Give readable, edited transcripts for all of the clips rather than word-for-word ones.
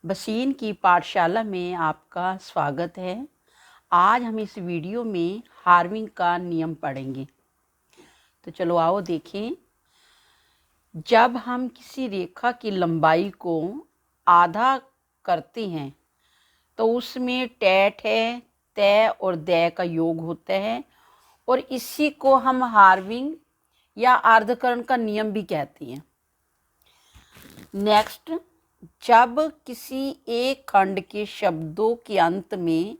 बसीन की पाठशाला में आपका स्वागत है। आज हम इस वीडियो में हार्विंग का नियम पढ़ेंगे। तो चलो आओ देखें। जब हम किसी रेखा की लंबाई को आधा करते हैं तो उसमें टैट है, तय और दै का योग होता है और इसी को हम हार्विंग या अर्धकरण का नियम भी कहते हैं। नेक्स्ट, जब किसी एक खंड के शब्दों के अंत में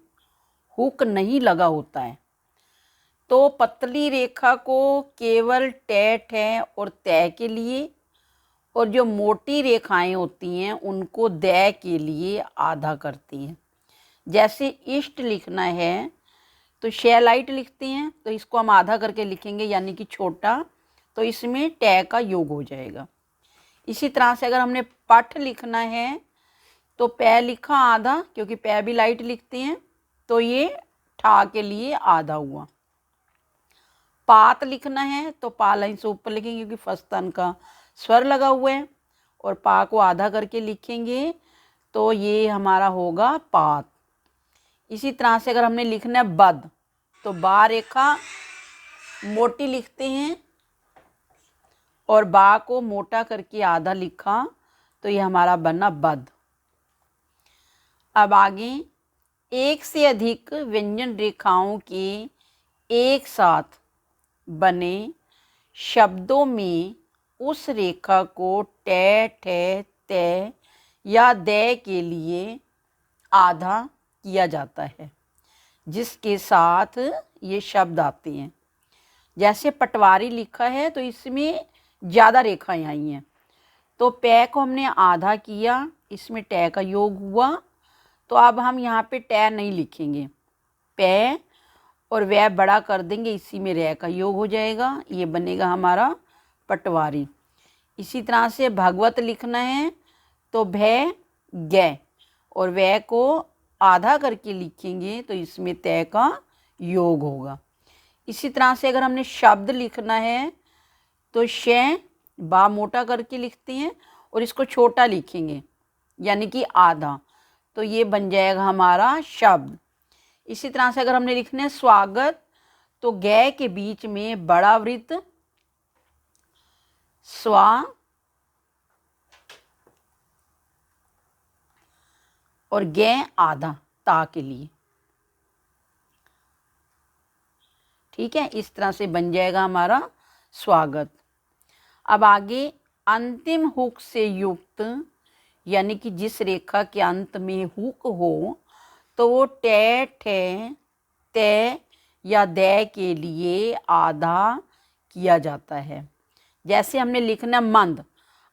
हुक नहीं लगा होता है तो पतली रेखा को केवल टैट है और तय के लिए, और जो मोटी रेखाएं होती हैं उनको दै के लिए आधा करती हैं। जैसे इष्ट लिखना है तो शैलाइट लिखते हैं, तो इसको हम आधा करके लिखेंगे यानी कि छोटा, तो इसमें टै का योग हो जाएगा। इसी तरह से अगर हमने पठ लिखना है तो पै लिखा आधा, क्योंकि पै भी लाइट लिखते हैं, तो ये ठा के लिए आधा हुआ। पात लिखना है तो पा लाइन से ऊपर लिखेंगे क्योंकि फस्तन का स्वर लगा हुआ है, और पा को आधा करके लिखेंगे तो ये हमारा होगा पात। इसी तरह से अगर हमने लिखना है बद तो बा रेखा मोटी लिखते हैं और बा को मोटा करके आधा लिखा तो ये हमारा बना बद। अब आगे, एक से अधिक व्यंजन रेखाओं के एक साथ बने शब्दों में उस रेखा को टै, ठै, तै या दै के लिए आधा किया जाता है जिसके साथ ये शब्द आते हैं। जैसे पटवारी लिखा है तो इसमें ज़्यादा रेखाएं आई हैं, तो पै को हमने आधा किया, इसमें टै का योग हुआ, तो अब हम यहाँ पे टै नहीं लिखेंगे, पै और वह बड़ा कर देंगे, इसी में रै का योग हो जाएगा, ये बनेगा हमारा पटवारी। इसी तरह से भगवत लिखना है तो भै गै और वह को आधा करके लिखेंगे तो इसमें तय का योग होगा। इसी तरह से अगर हमने शब्द लिखना है तो शै बा मोटा करके लिखते हैं और इसको छोटा लिखेंगे यानी कि आधा, तो ये बन जाएगा हमारा शब्द। इसी तरह से अगर हमने लिखना है स्वागत तो गै के बीच में बड़ा वृत्त स्वा और गै आधा ता के लिए। ठीक है, इस तरह से बन जाएगा हमारा स्वागत। अब आगे, अंतिम हुक से युक्त यानी कि जिस रेखा के अंत में हुक हो तो वो टै, ठै, तै या दै के लिए आधा किया जाता है। जैसे हमने लिखना मंद,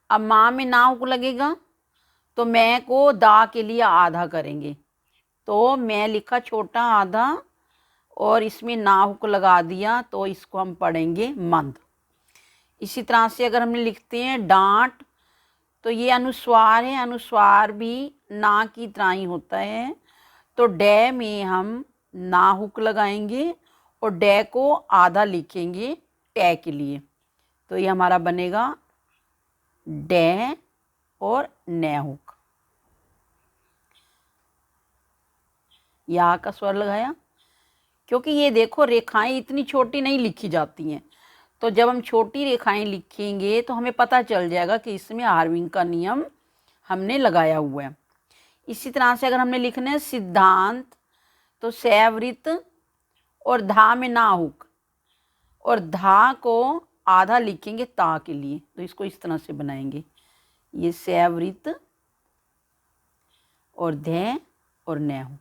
अब माँ में ना हुक लगेगा तो मैं को दा के लिए आधा करेंगे, तो मैं लिखा छोटा आधा और इसमें ना हुक लगा दिया, तो इसको हम पढ़ेंगे मंद। इसी तरह से अगर हमने लिखते हैं डांट तो ये अनुस्वार है, अनुस्वार भी ना की तरह ही होता है, तो डै में हम ना हुक लगाएंगे और डै को आधा लिखेंगे टै के लिए, तो ये हमारा बनेगा डै और नै हुक। यहाँ का स्वर लगाया, क्योंकि ये देखो रेखाएं इतनी छोटी नहीं लिखी जाती हैं, तो जब हम छोटी रेखाएं लिखेंगे तो हमें पता चल जाएगा कि इसमें हार्विंग का नियम हमने लगाया हुआ है। इसी तरह से अगर हमने लिखना है सिद्धांत तो सैवृत और धा में ना हुक और धा को आधा लिखेंगे ता के लिए, तो इसको इस तरह से बनाएंगे, ये सैवृत और धै और नै हुक,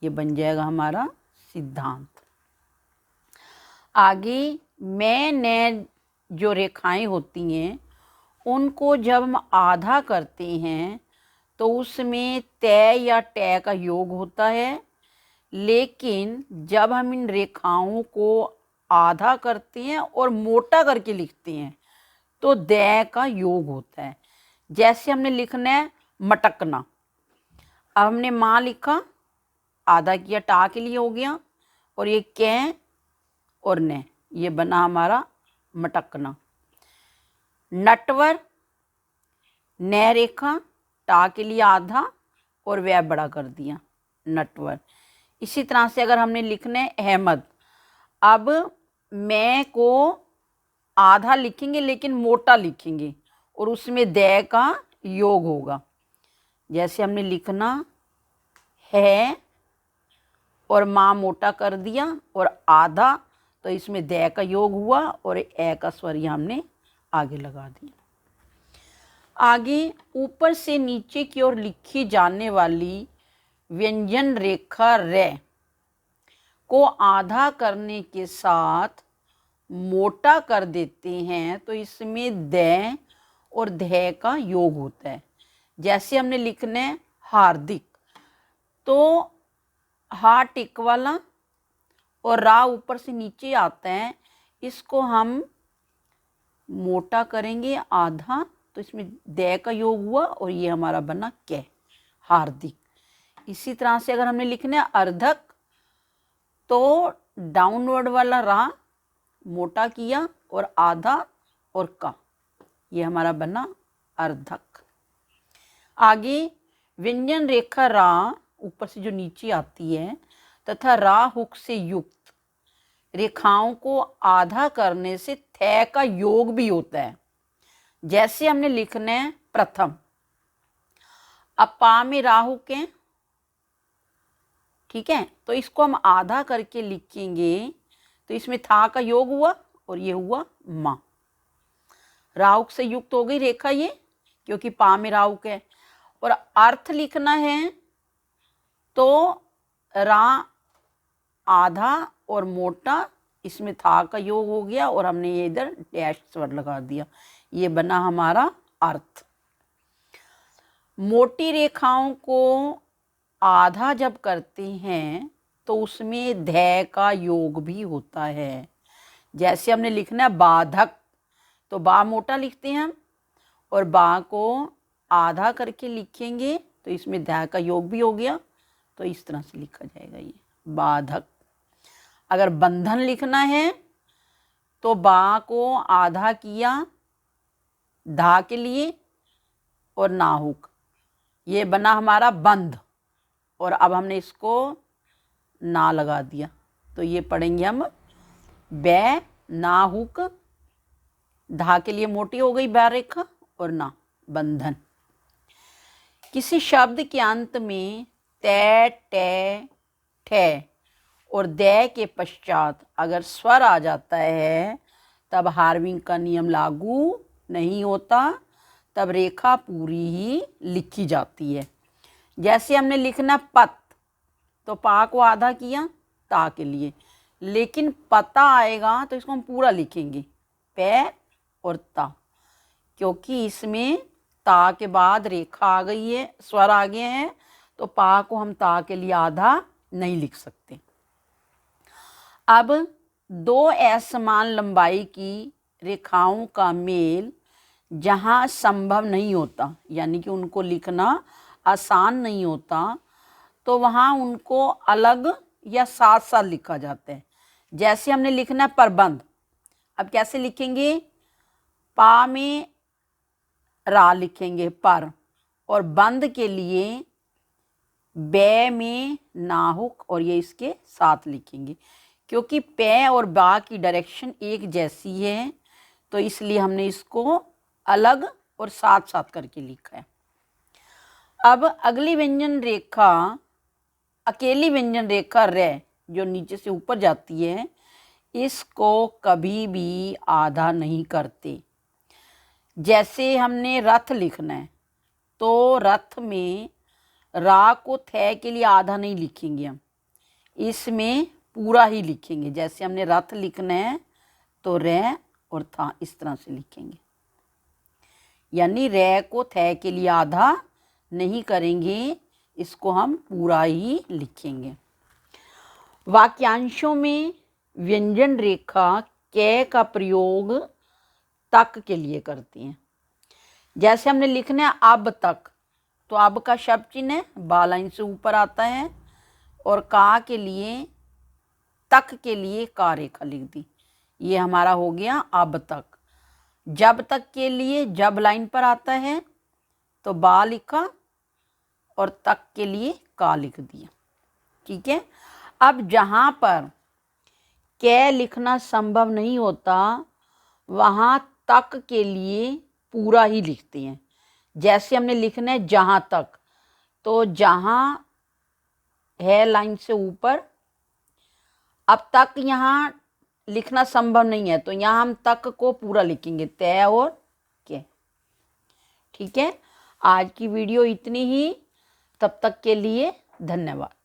ये बन जाएगा हमारा सिद्धांत। आगे, मैं नै जो रेखाएं होती हैं उनको जब हम आधा करते हैं तो उसमें तय या टै का योग होता है, लेकिन जब हम इन रेखाओं को आधा करते हैं और मोटा करके लिखते हैं तो दै का योग होता है। जैसे हमने लिखना है मटकना, अब हमने माँ लिखा, आधा किया, टा के लिए हो गया, और ये कै और नै, ये बना हमारा मटकना। नटवर नै रेखा टा के लिए आधा और वह बड़ा कर दिया, नटवर। इसी तरह से अगर हमने लिखना है अहमद, अब मैं को आधा लिखेंगे लेकिन मोटा लिखेंगे और उसमें दै का योग होगा। जैसे हमने लिखना है और माँ मोटा कर दिया और आधा, तो इसमें दै का योग हुआ और ए का स्वर यहाँ हमने आगे लगा दिया। आगे ऊपर से नीचे की ओर लिखी जाने वाली व्यंजन रेखा रै को आधा करने के साथ मोटा कर देते हैं तो इसमें दै और धै का योग होता है। जैसे हमने लिखना है हार्दिक, तो हा टिक वाला और रा ऊपर से नीचे आता है, इसको हम मोटा करेंगे आधा, तो इसमें दै का योग हुआ और ये हमारा बना कै, हार्दिक। इसी तरह से अगर हमने लिखना है अर्धक, तो डाउनवर्ड वाला रा मोटा किया और आधा और का, ये हमारा बना अर्धक। आगे व्यंजन रेखा रा ऊपर से जो नीचे आती है तथा रा हुक से युक्त रेखाओं को आधा करने से थे का योग भी होता है। जैसे हमने लिखना है प्रथम, अब पा में राहु के, ठीक है, तो इसको हम आधा करके लिखेंगे तो इसमें था का योग हुआ और ये हुआ माँ, राहुक से युक्त हो गई रेखा ये, क्योंकि पा में राहुक है। और अर्थ लिखना है तो रा आधा और मोटा, इसमें था का योग हो गया और हमने ये इधर डैश स्वर लगा दिया, ये बना हमारा अर्थ। मोटी रेखाओं को आधा जब करते हैं तो उसमें धै का योग भी होता है। जैसे हमने लिखना है बाधक, तो बा मोटा लिखते हैं हम और बा को आधा करके लिखेंगे तो इसमें धै का योग भी हो गया, तो इस तरह से लिखा जाएगा ये बाधक। अगर बंधन लिखना है तो बा को आधा किया धा के लिए और नाहुक, ये बना हमारा बंध, और अब हमने इसको ना लगा दिया, तो ये पढ़ेंगे हम बै नाहुक, धा के लिए मोटी हो गई बै रेखा और ना, बंधन। किसी शब्द के अंत में तै टे ठे और दै के पश्चात अगर स्वर आ जाता है तब हार्विंग का नियम लागू नहीं होता, तब रेखा पूरी ही लिखी जाती है। जैसे हमने लिखना पत, तो पा को आधा किया ता के लिए, लेकिन पता आएगा तो इसको हम पूरा लिखेंगे पै और ता, क्योंकि इसमें ता के बाद रेखा आ गई है, स्वर आ गए हैं, तो पा को हम ता के लिए आधा नहीं लिख सकते। अब दो असमान लंबाई की रेखाओं का मेल जहाँ संभव नहीं होता, यानी कि उनको लिखना आसान नहीं होता, तो वहाँ उनको अलग या साथ साथ लिखा जाता है। जैसे हमने लिखना है प्रबंध, अब कैसे लिखेंगे, पा में रा लिखेंगे पर, और बंद के लिए बै में नाहुक और ये इसके साथ लिखेंगे, क्योंकि पै और बा की डायरेक्शन एक जैसी है, तो इसलिए हमने इसको अलग और साथ साथ करके लिखा है। अब अगली व्यंजन रेखा, अकेली व्यंजन रेखा रै, जो नीचे से ऊपर जाती है, इसको कभी भी आधा नहीं करते। जैसे हमने रथ लिखना है तो रथ में रा को थे के लिए आधा नहीं लिखेंगे हम, इसमें पूरा ही लिखेंगे। जैसे हमने रथ लिखना है तो रै और था इस तरह से लिखेंगे, यानी रै को थे के लिए आधा नहीं करेंगे, इसको हम पूरा ही लिखेंगे। वाक्यांशों में व्यंजन रेखा कै का प्रयोग तक के लिए करती हैं। जैसे हमने लिखना है अब तक, तो अब का शब्द चिन्ह है, बा लाइन से ऊपर आता है, और का के लिए, तक के लिए का रेखा लिख दी, ये हमारा हो गया अब तक। जब तक के लिए जब लाइन पर आता है तो बा लिखा और तक के लिए का लिख दिया। ठीक है। अब जहाँ पर कै लिखना संभव नहीं होता वहाँ तक के लिए पूरा ही लिखते हैं। जैसे हमने लिखना है जहाँ तक, तो जहाँ है लाइन से ऊपर, अब तक यहाँ लिखना संभव नहीं है तो यहाँ हम तक को पूरा लिखेंगे, तय और के। ठीक है। आज की वीडियो इतनी ही, तब तक के लिए धन्यवाद।